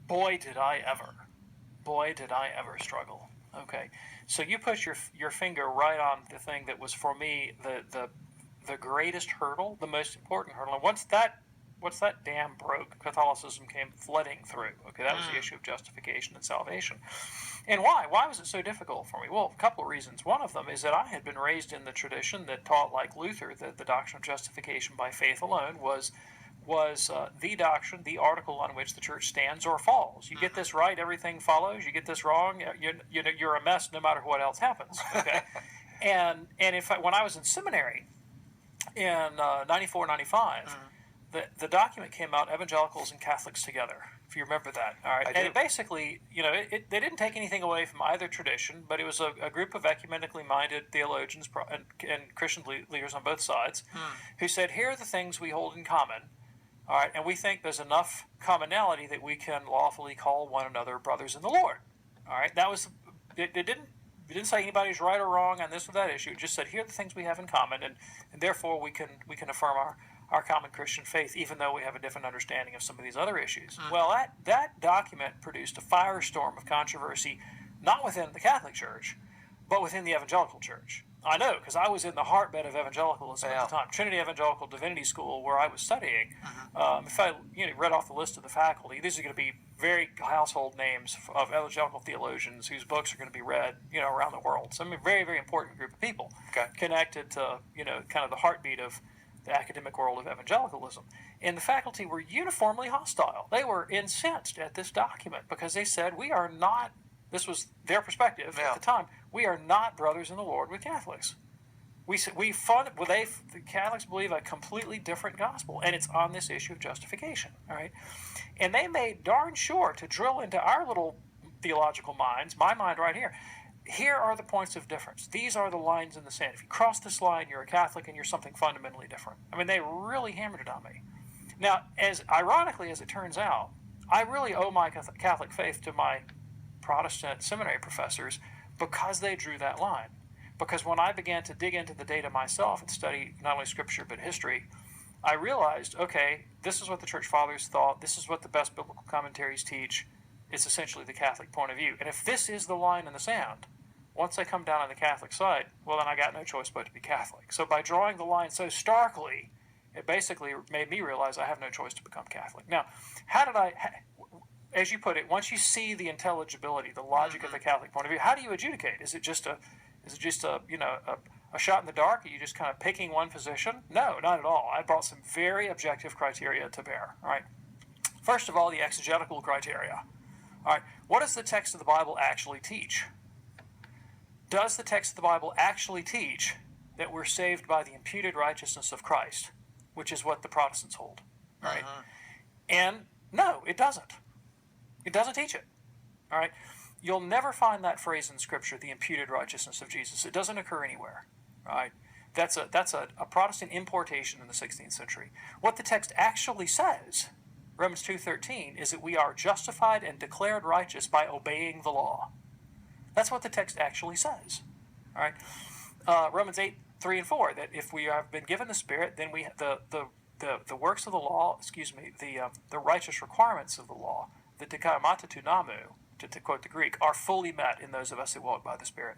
boy, did I ever. Boy, did I ever struggle. Okay, so you put your finger right on the thing that was for me the greatest hurdle, the most important hurdle. And once that dam broke, Catholicism came flooding through. Okay, that was the issue of justification and salvation. And why? Why was it so difficult for me? Well, a couple of reasons. One of them is that I had been raised in the tradition that taught, like Luther, that the doctrine of justification by faith alone was the doctrine, the article on which the church stands or falls. You get this right, everything follows. You get this wrong, you're a mess no matter what else happens. Okay, and in fact, when I was in seminary in 94, 95, the document came out, Evangelicals and Catholics Together, if you remember that. All right, and it basically, they didn't take anything away from either tradition, but it was a group of ecumenically minded theologians and Christian leaders on both sides who said, here are the things we hold in common. All right, and we think there's enough commonality that we can lawfully call one another brothers in the Lord. All right, that was it. Didn't say anybody's right or wrong on this or that issue. It just said, here are the things we have in common, and therefore we can affirm our common Christian faith, even though we have a different understanding of some of these other issues. Well, that document produced a firestorm of controversy, not within the Catholic Church, but within the Evangelical Church. I know, because I was in the heartbed of evangelicalism at the time. Trinity Evangelical Divinity School, where I was studying. If I read off the list of the faculty, these are going to be very household names of evangelical theologians whose books are going to be read, around the world. So, very, very important group of people connected to, kind of the heartbeat of the academic world of evangelicalism. And the faculty were uniformly hostile. They were incensed at this document because they said, we are not, this was their perspective at the time, we are not brothers in the Lord with Catholics. The Catholics believe a completely different gospel, and it's on this issue of justification. All right, and they made darn sure to drill into our little theological minds, my mind right here. Here are the points of difference. These are the lines in the sand. If you cross this line, you're a Catholic, and you're something fundamentally different. I mean, they really hammered it on me. Now, as ironically as it turns out, I really owe my Catholic faith to my Protestant seminary professors because they drew that line. Because when I began to dig into the data myself and study not only Scripture but history, I realized, okay, this is what the Church Fathers thought. This is what the best biblical commentaries teach. It's essentially the Catholic point of view. And if this is the line in the sand, once I come down on the Catholic side, well, then I got no choice but to be Catholic. So by drawing the line so starkly, it basically made me realize I have no choice to become Catholic. Now, as you put it, once you see the intelligibility, the logic of the Catholic point of view, how do you adjudicate? Is it just a shot in the dark? Are you just kind of picking one position? No, not at all. I brought some very objective criteria to bear. All right. First of all, the exegetical criteria. All right. What does the text of the Bible actually teach? Does the text of the Bible actually teach that we're saved by the imputed righteousness of Christ, which is what the Protestants hold? All right. And no, it doesn't. It doesn't teach it. All right. You'll never find that phrase in Scripture, the imputed righteousness of Jesus. It doesn't occur anywhere. Right? That's a Protestant importation in the 16th century. What the text actually says, Romans 2:13, is that we are justified and declared righteous by obeying the law. That's what the text actually says. All right. Romans 8:3 and 4, that if we have been given the Spirit, then we the works of the law, the righteous requirements of the law, the dikaimata tu namu, to quote the Greek, are fully met in those of us who walk by the Spirit.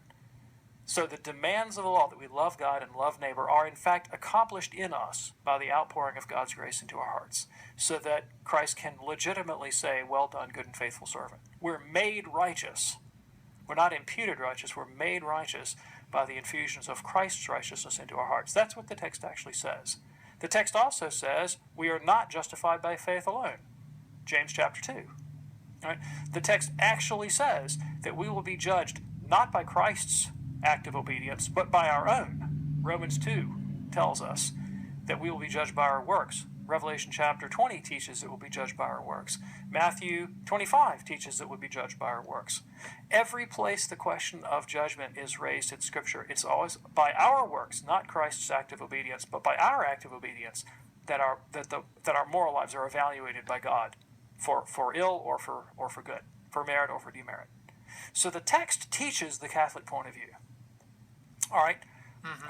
So the demands of the law, that we love God and love neighbor, are in fact accomplished in us by the outpouring of God's grace into our hearts, so that Christ can legitimately say, well done, good and faithful servant. We're made righteous. We're not imputed righteous. We're made righteous by the infusions of Christ's righteousness into our hearts. That's what the text actually says. The text also says we are not justified by faith alone. James chapter 2. Right? The text actually says that we will be judged not by Christ's act of obedience, but by our own. Romans 2 tells us that we will be judged by our works. Revelation chapter 20 teaches that we'll be judged by our works. Matthew 25 teaches that we'll be judged by our works. Every place the question of judgment is raised in Scripture, it's always by our works, not Christ's act of obedience, but by our act of obedience, that our moral lives are evaluated by God for ill or for good, for merit or for demerit. So the text teaches the Catholic point of view. All right.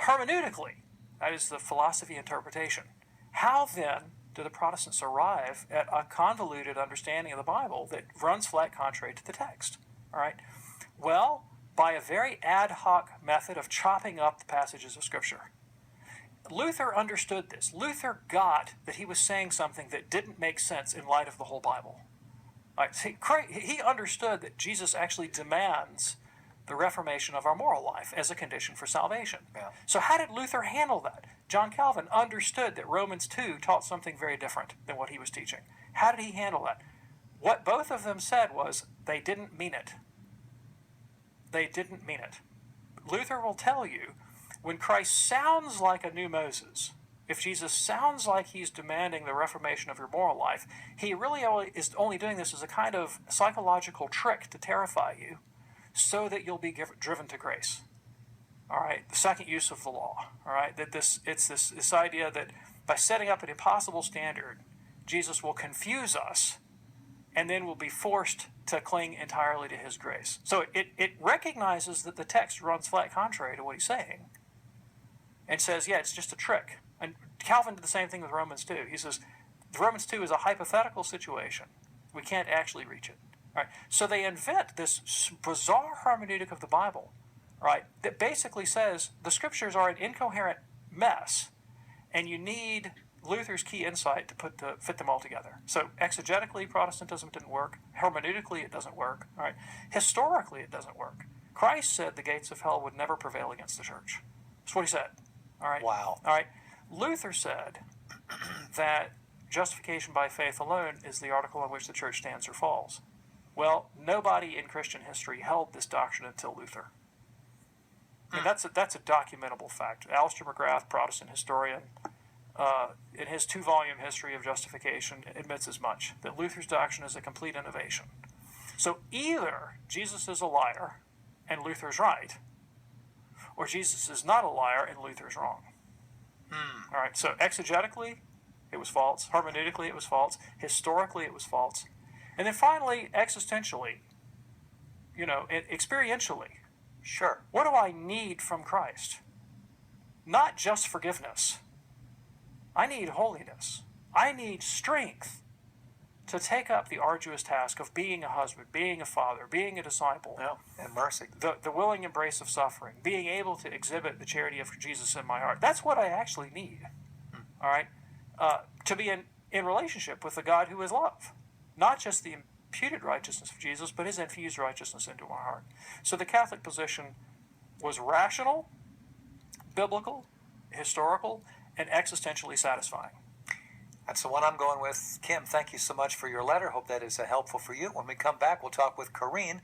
Hermeneutically, that is the philosophy interpretation. How then do the Protestants arrive at a convoluted understanding of the Bible that runs flat contrary to the text? All right. Well, by a very ad hoc method of chopping up the passages of Scripture. Luther understood this. Luther got that he was saying something that didn't make sense in light of the whole Bible. All right, see, he understood that Jesus actually demands the reformation of our moral life as a condition for salvation. Yeah. So how did Luther handle that? John Calvin understood that Romans 2 taught something very different than what he was teaching. How did he handle that? What both of them said was they didn't mean it. They didn't mean it. Luther will tell you, when Christ sounds like a new Moses, if Jesus sounds like he's demanding the reformation of your moral life, he really is only doing this as a kind of psychological trick to terrify you so that you'll be driven to grace. All right, the second use of the law. All right, that it's this idea that by setting up an impossible standard, Jesus will confuse us and then we'll be forced to cling entirely to his grace. So it recognizes that the text runs flat contrary to what he's saying and says, yeah, it's just a trick. And Calvin did the same thing with Romans 2. He says, Romans 2 is a hypothetical situation. We can't actually reach it. All right? So they invent this bizarre hermeneutic of the Bible, right, that basically says the Scriptures are an incoherent mess, and you need Luther's key insight to fit them all together. So exegetically, Protestantism didn't work. Hermeneutically, it doesn't work. All right? Historically, it doesn't work. Christ said the gates of hell would never prevail against the church. That's what he said. All right? Wow. All right? Luther said that justification by faith alone is the article on which the church stands or falls. Well, nobody in Christian history held this doctrine until Luther. I mean, that's a documentable fact. Alistair McGrath, Protestant historian, in his 2-volume history of justification, admits as much, that Luther's doctrine is a complete innovation. So either Jesus is a liar and Luther's right, or Jesus is not a liar and Luther's wrong. All right, so exegetically, it was false. Hermeneutically, it was false. Historically, it was false. And then finally, existentially, experientially. Sure. What do I need from Christ? Not just forgiveness. I need holiness. I need strength to take up the arduous task of being a husband, being a father, being a disciple. Yeah. And mercy. The willing embrace of suffering, being able to exhibit the charity of Jesus in my heart. That's what I actually need. All right? To be in relationship with the God who is love. Not just the imputed righteousness of Jesus, but his infused righteousness into my heart. So the Catholic position was rational, biblical, historical, and existentially satisfying. That's the one I'm going with. Kim, thank you so much for your letter. Hope that is helpful for you. When we come back, we'll talk with Corrine.